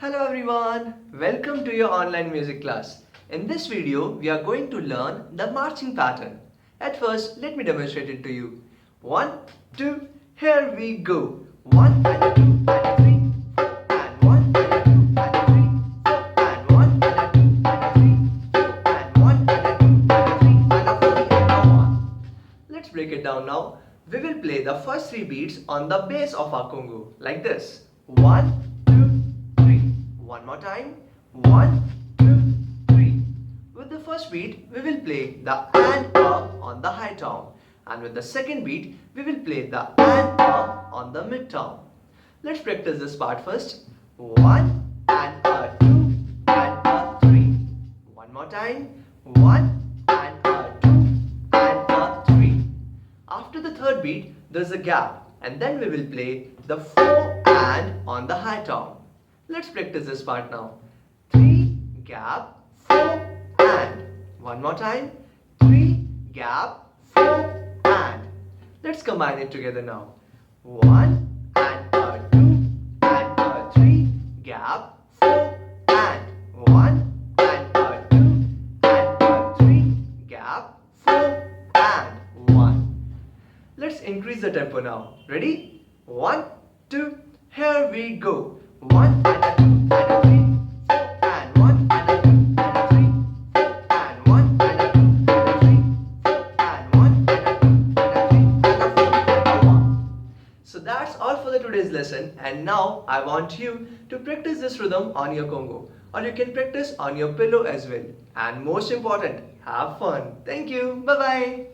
Hello everyone, welcome to your online music class. In this video, we are going to learn the marching pattern. At first, let me demonstrate it to you. 1, 2, here we go. 1 and a 2 and a 3, 4 and 1 and a 2 and a 3, 4 and 1 and a 2 and a 3, 4 and 1 and a 2 and a 3 and a 4 and a 1. Let's break it down now. We will play the first 3 beats on the bass of our Congo like this. 1, 2, 3. One more time. 1, 2, 3. With the first beat, we will play the and on the high tom. And with the second beat, we will play the and on the mid tom. Let's practice this part first. 1 and a 2 and a 3. One more time. 1 and a 2 and a 3. After the third beat, there's a gap, and then we will play the 4 and on the high tom. Let's practice this part now. 3 gap, 4 and. One more time. 3 gap, 4 and. Let's combine it together now. 1 and a 2 and a 3 gap, 4 and. 1 and a 2 and a 3 gap, 4 and 1. Let's increase the tempo now. Ready? 1, 2, here we go. 1 and a 2 and a 3, 4 and 1 and a 2 and a 3, 4 and 1 and a 2 and a 3, 4 and 1 and a 2 and a 3 and a 4 and a 1. So that's all for the today's lesson, and now I want you to practice this rhythm on your Congo, or you can practice on your pillow as well. And most important, have fun. Thank you. Bye bye.